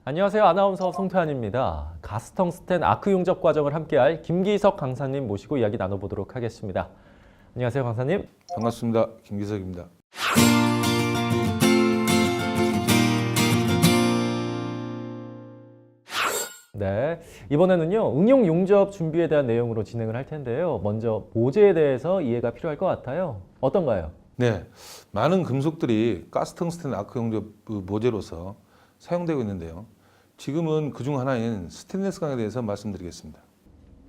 안녕하세요. 아나운서 송태환입니다. 가스텅스텐 아크 용접 과정을 함께할 김기석 강사님 모시고 이야기 나눠보도록 하겠습니다. 안녕하세요, 강사님. 반갑습니다. 김기석입니다. 네, 이번에는요, 응용 용접 준비에 대한 내용으로 진행을 할 텐데요. 먼저 모재에 대해서 이해가 필요할 것 같아요. 어떤가요? 네, 많은 금속들이 가스텅스텐 아크 용접 모재로서 사용되고 있는데요. 지금은 그중 하나인 스테인리스 강에 대해서 말씀드리겠습니다.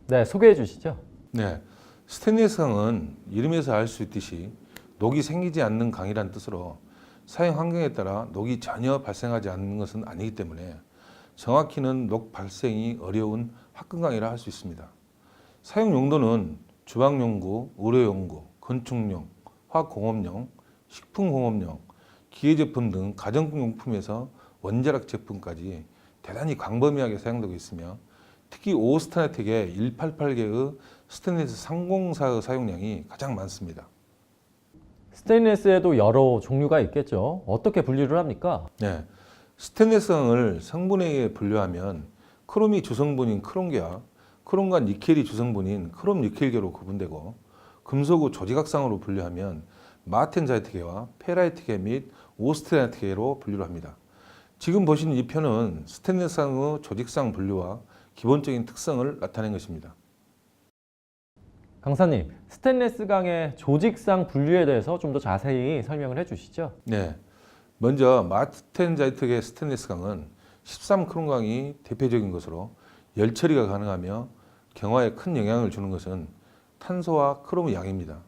네, 소개해 주시죠. 네, 스테인리스 강은 이름에서 알 수 있듯이 녹이 생기지 않는 강이란 뜻으로 사용 환경에 따라 녹이 전혀 발생하지 않는 것은 아니기 때문에 정확히는 녹 발생이 어려운 화끈강이라 할 수 있습니다. 사용 용도는 주방용구, 의료용구, 건축용, 화학공업용, 식품공업용, 기계제품 등 가정용품에서 원자력 제품까지 대단히 광범위하게 사용되고 있으며 특히 오스테나텍의 188개의 스테인리스 304의 사용량이 가장 많습니다. 스테인리스에도 여러 종류가 있겠죠. 어떻게 분류를 합니까? 네, 스테인리스강을 성분에 의해 분류하면 크롬이 주성분인 크롬계와 크롬과 니켈이 주성분인 크롬 니켈계로 구분되고 금속의 조직학상으로 분류하면 마텐자이트계와 페라이트계 및 오스테나이트계로 분류를 합니다. 지금 보시는 이 표는 스테인리스강의 조직상 분류와 기본적인 특성을 나타낸 것입니다. 강사님, 스테인리스 강의 조직상 분류에 대해서 좀 더 자세히 설명을 해 주시죠. 네, 먼저 마텐자이트계 스테인리스 강은 13크롬 강이 대표적인 것으로 열 처리가 가능하며 경화에 큰 영향을 주는 것은 탄소와 크롬의 양입니다.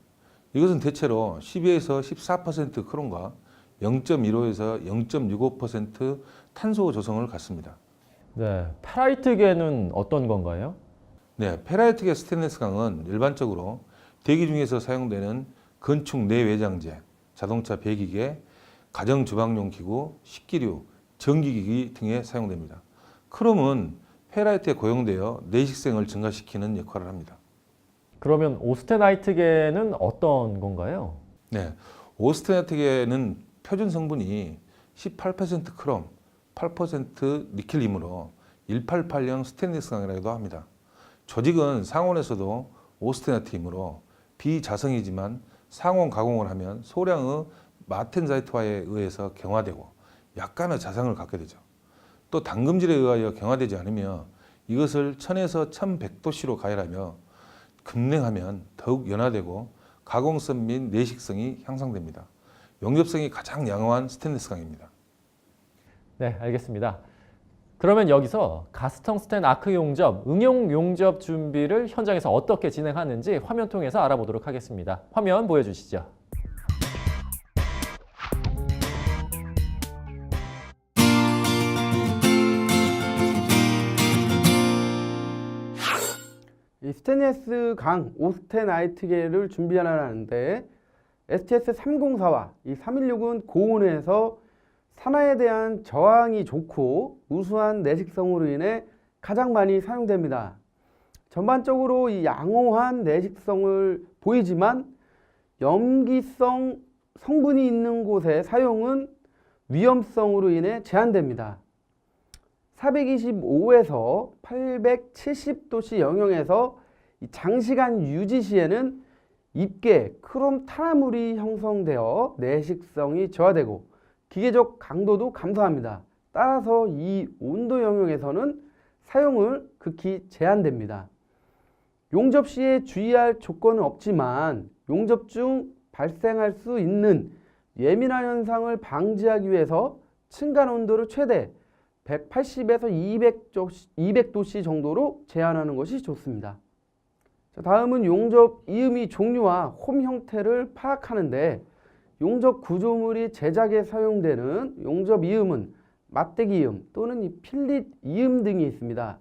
이것은 대체로 12에서 14% 크롬과 0.15에서 0.65% 탄소 조성을 갖습니다. 네, 페라이트계는 어떤 건가요? 네, 페라이트계 스테인리스 강은 일반적으로 대기 중에서 사용되는 건축 내외장재, 자동차 배기계, 가정 주방용 기구, 식기류, 전기기기 등에 사용됩니다. 크롬은 페라이트에 고용되어 내식성을 증가시키는 역할을 합니다. 그러면 오스테나이트계는 어떤 건가요? 네, 오스테나텍에는 표준 성분이 18% 크롬, 8% 니켈이므로 188형 스테인리스 강이라고도 합니다. 조직은 상온에서도 오스테나틱이므로 비자성이지만 상온 가공을 하면 소량의 마텐자이트화에 의해서 경화되고 약간의 자성을 갖게 되죠. 또 담금질에 의하여 경화되지 않으며 이것을 1000에서 1100도씨로 가열하며 급냉하면 더욱 연화되고 가공성 및 내식성이 향상됩니다. 용접성이 가장 양호한 스테인리스 강입니다. 네, 알겠습니다. 그러면 여기서 가스텅스텐 아크 용접, 응용 용접 준비를 현장에서 어떻게 진행하는지 화면 통해서 알아보도록 하겠습니다. 화면 보여주시죠. 이 스테인리스 강 오스테나이트계를 준비하는데 STS-304와 이 316은 고온에서 산화에 대한 저항이 좋고 우수한 내식성으로 인해 가장 많이 사용됩니다. 전반적으로 이 양호한 내식성을 보이지만 염기성 성분이 있는 곳의 사용은 위험성으로 인해 제한됩니다. 425에서 870도씨 영역에서 장시간 유지 시에는 입계 크롬 탄화물이 형성되어 내식성이 저하되고 기계적 강도도 감소합니다. 따라서 이 온도 영역에서는 사용을 극히 제한됩니다. 용접 시에 주의할 조건은 없지만 용접 중 발생할 수 있는 예민한 현상을 방지하기 위해서 층간 온도를 최대 180에서 200도씨 정도로 제한하는 것이 좋습니다. 다음은 용접 이음이 종류와 홈 형태를 파악하는데 용접 구조물이 제작에 사용되는 용접 이음은 맞대기 이음 또는 이 필릿 이음 등이 있습니다.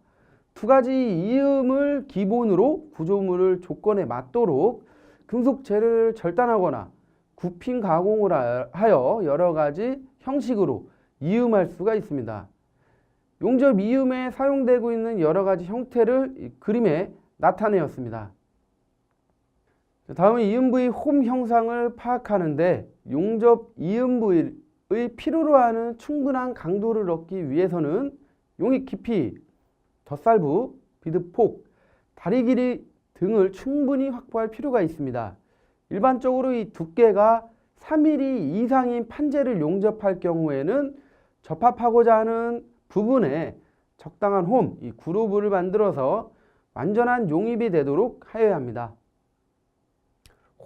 두 가지 이음을 기본으로 구조물을 조건에 맞도록 금속 재료를 절단하거나 굽힌 가공을 하여 여러 가지 형식으로 이음할 수가 있습니다. 용접 이음에 사용되고 있는 여러 가지 형태를 그림에 나타내었습니다. 다음은 이음 부위 홈 형상을 파악하는데 용접 이음 부위의 필요로 하는 충분한 강도를 얻기 위해서는 용입 깊이, 덧살부, 비드폭, 다리 길이 등을 충분히 확보할 필요가 있습니다. 일반적으로 이 두께가 3mm 이상인 판재를 용접할 경우에는 접합하고자 하는 부분에 적당한 홈, 이 그루브를 만들어서 완전한 용입이 되도록 하여야 합니다.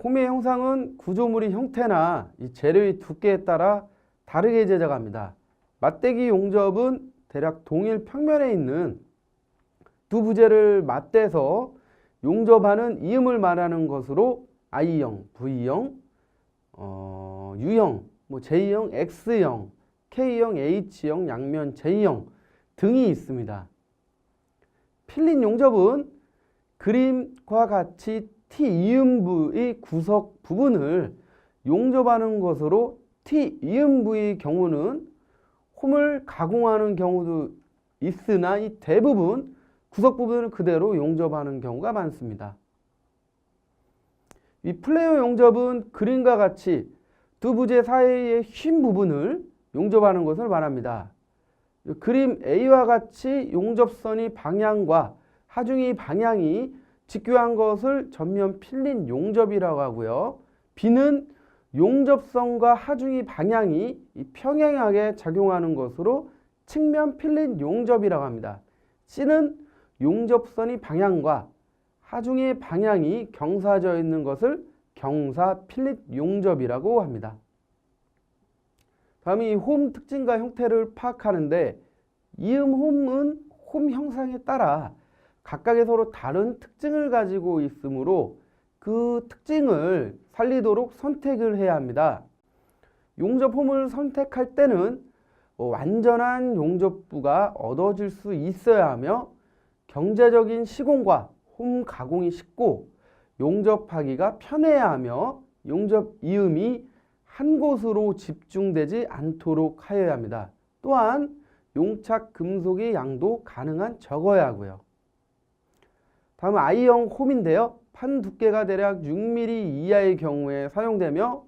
홈의 형상은 구조물의 형태나 이 재료의 두께에 따라 다르게 제작합니다. 맞대기 용접은 대략 동일 평면에 있는 두 부재를 맞대서 용접하는 이음을 말하는 것으로 I형, V형, U형, J형, X형, K형, H형, 양면 J형 등이 있습니다. 필린 용접은 그림과 같이 T이음부의 구석 부분을 용접하는 것으로 T이음부의 경우는 홈을 가공하는 경우도 있으나 이 대부분 구석 부분을 그대로 용접하는 경우가 많습니다. 이 플레이어 용접은 그림과 같이 두 부재 사이의 휜 부분을 용접하는 것을 말합니다. 그림 A와 같이 용접선의 방향과 하중의 방향이 직교한 것을 전면 필린 용접이라고 하고요. B는 용접선과 하중의 방향이 평행하게 작용하는 것으로 측면 필린 용접이라고 합니다. C는 용접선의 방향과 하중의 방향이 경사져 있는 것을 경사 필린 용접이라고 합니다. 다음이 홈 특징과 형태를 파악하는데 이음 홈은 홈 형상에 따라 각각의 서로 다른 특징을 가지고 있으므로 그 특징을 살리도록 선택을 해야 합니다. 용접 홈을 선택할 때는 완전한 용접부가 얻어질 수 있어야 하며 경제적인 시공과 홈 가공이 쉽고 용접하기가 편해야 하며 용접 이음이 한 곳으로 집중되지 않도록 하여야 합니다. 또한 용착 금속의 양도 가능한 적어야 하고요. 다음은 I형 홈인데요. 판 두께가 대략 6mm 이하의 경우에 사용되며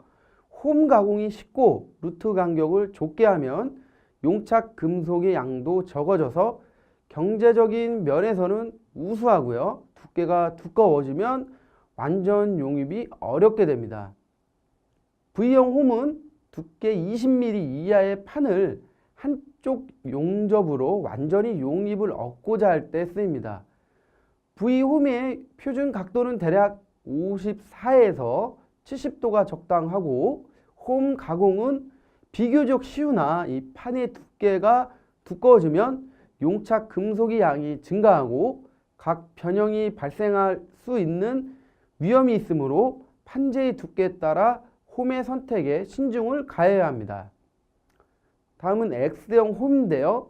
홈 가공이 쉽고 루트 간격을 좁게 하면 용착 금속의 양도 적어져서 경제적인 면에서는 우수하고요. 두께가 두꺼워지면 완전 용입이 어렵게 됩니다. V형 홈은 두께 20mm 이하의 판을 한쪽 용접으로 완전히 용입을 얻고자 할 때 쓰입니다. V홈의 표준 각도는 대략 54에서 70도가 적당하고 홈 가공은 비교적 쉬우나 이 판의 두께가 두꺼워지면 용착 금속의 양이 증가하고 각 변형이 발생할 수 있는 위험이 있으므로 판재의 두께에 따라 홈의 선택에 신중을 가해야 합니다. 다음은 X형 홈인데요.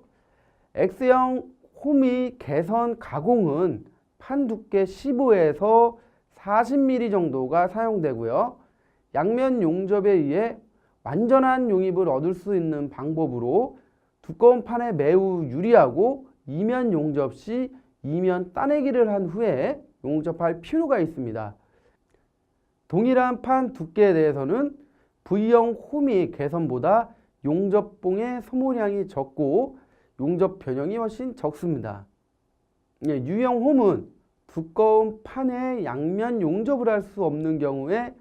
X형 홈의 개선 가공은 판 두께 15에서 40mm 정도가 사용되고요. 양면 용접에 의해 완전한 용입을 얻을 수 있는 방법으로 두꺼운 판에 매우 유리하고 이면 용접 시 이면 따내기를 한 후에 용접할 필요가 있습니다. 동일한 판 두께에 대해서는 V형 홈이 개선보다 용접봉의 소모량이 적고 용접 변형이 훨씬 적습니다. U형 홈은 두꺼운 판에 양면 용접을 할 수 없는 경우에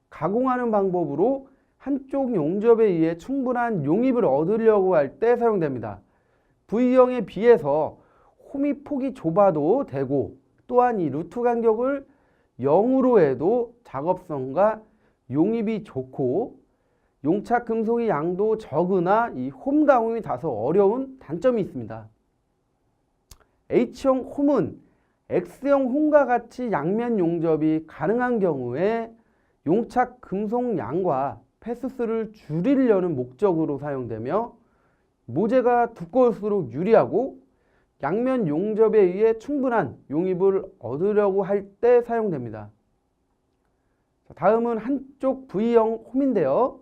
가공하는 방법으로 한쪽 용접에 의해 충분한 용입을 얻으려고 할 때 사용됩니다. V형에 비해서 홈이 폭이 좁아도 되고 또한 이 루트 간격을 0으로 해도 작업성과 용입이 좋고 용착 금속의 양도 적으나 이 홈 가공이 다소 어려운 단점이 있습니다. H형 홈은 X형 홈과 같이 양면 용접이 가능한 경우에 용착 금속 양과 패스수를 줄이려는 목적으로 사용되며 모재가 두꺼울수록 유리하고 양면 용접에 의해 충분한 용입을 얻으려고 할 때 사용됩니다. 다음은 한쪽 V형 홈인데요.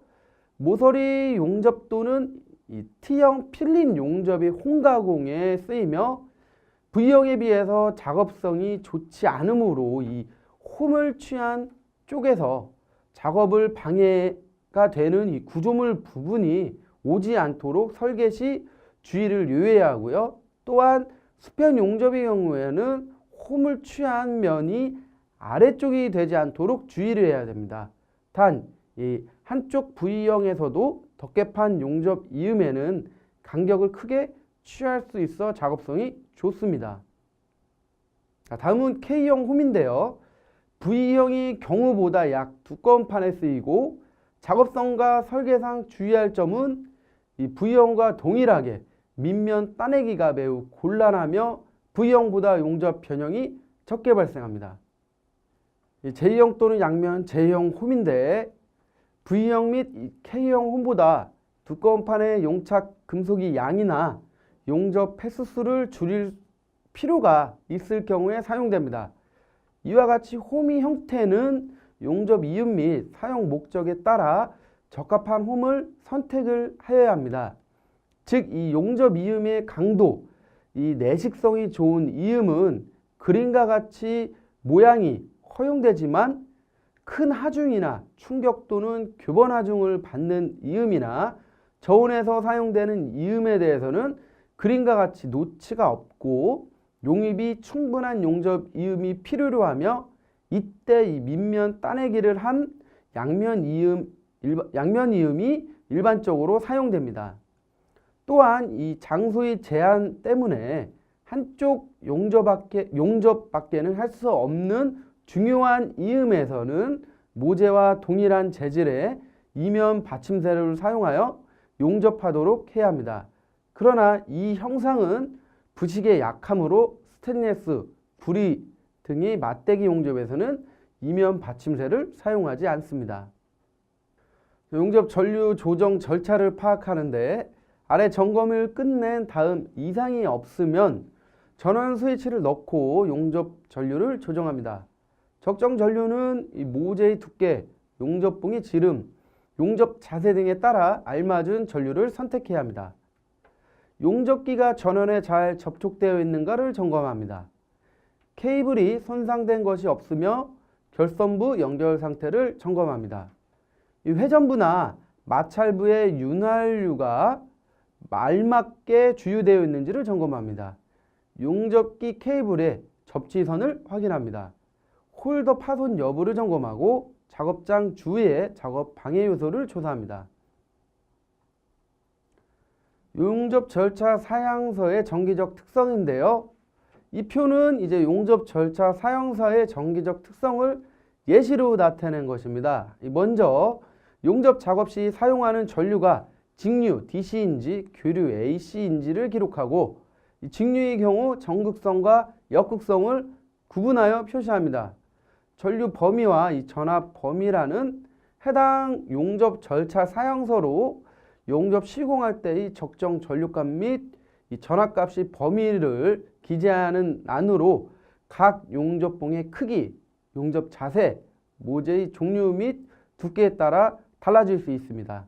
모서리 용접도는 이 T형 필린 용접의 홈 가공에 쓰이며 V형에 비해서 작업성이 좋지 않으므로 이 홈을 취한 쪽에서 작업을 방해가 되는 이 구조물 부분이 오지 않도록 설계 시 주의를 요해야 하고요. 또한 수평 용접의 경우에는 홈을 취한 면이 아래쪽이 되지 않도록 주의를 해야 됩니다. 단, 이 한쪽 V형에서도 덮개판 용접 이음에는 간격을 크게 취할 수 있어 작업성이 좋습니다. 자, 다음은 K형 홈인데요. V형이 경우보다 약 두꺼운 판에 쓰이고 작업성과 설계상 주의할 점은 이 V형과 동일하게 밑면 따내기가 매우 곤란하며 V형보다 용접 변형이 적게 발생합니다. J형 또는 양면 J형 홈인데 V형 및 K형 홈보다 두꺼운 판의 용착 금속이 양이나 용접 횟수를 줄일 필요가 있을 경우에 사용됩니다. 이와 같이 홈의 형태는 용접 이음 및 사용 목적에 따라 적합한 홈을 선택을 하여야 합니다. 즉, 이 용접 이음의 강도, 이 내식성이 좋은 이음은 그림과 같이 모양이 허용되지만 큰 하중이나 충격 또는 교번 하중을 받는 이음이나 저온에서 사용되는 이음에 대해서는 그림과 같이 노치가 없고 용입이 충분한 용접 이음이 필요로 하며 이때 이 밑면 따내기를 한 양면 이음이 일반적으로 사용됩니다. 또한 이 장소의 제한 때문에 한쪽 용접밖에는 할 수 없는 중요한 이음에서는 모재와 동일한 재질의 이면 받침재를 사용하여 용접하도록 해야 합니다. 그러나 이 형상은 부식의 약함으로 스테인리스, 구리 등의 맞대기 용접에서는 이면 받침재를 사용하지 않습니다. 용접 전류 조정 절차를 파악하는데 아래 점검을 끝낸 다음 이상이 없으면 전원 스위치를 넣고 용접 전류를 조정합니다. 적정 전류는 이 모재의 두께, 용접봉의 지름, 용접 자세 등에 따라 알맞은 전류를 선택해야 합니다. 용접기가 전원에 잘 접촉되어 있는가를 점검합니다. 케이블이 손상된 것이 없으며 결선부 연결 상태를 점검합니다. 이 회전부나 마찰부의 윤활유가 알맞게 주유되어 있는지를 점검합니다. 용접기 케이블의 접지선을 확인합니다. 홀더 파손 여부를 점검하고 작업장 주위의 작업 방해 요소를 조사합니다. 용접 절차 사양서의 정기적 특성인데요. 이 표는 이제 용접 절차 사양서의 정기적 특성을 예시로 나타낸 것입니다. 먼저 용접 작업 시 사용하는 전류가 직류 DC인지 교류 AC인지를 기록하고 직류의 경우 전극성과 역극성을 구분하여 표시합니다. 전류 범위와 이 전압 범위라는 해당 용접 절차 사양서로 용접 시공할 때의 적정 전류값 및 이 전압값의 범위를 기재하는 란으로 각 용접봉의 크기, 용접 자세, 모재의 종류 및 두께에 따라 달라질 수 있습니다.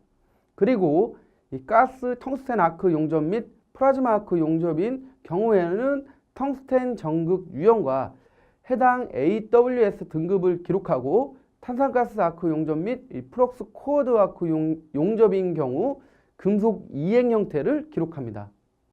그리고 이 가스 텅스텐 아크 용접 및 플라즈마 아크 용접인 경우에는 텅스텐 전극 유형과 해당 AWS 등급을 기록하고 탄산가스 아크 용접 및 플럭스 코어드 아크 용접인 경우 금속 이행 형태를 기록합니다.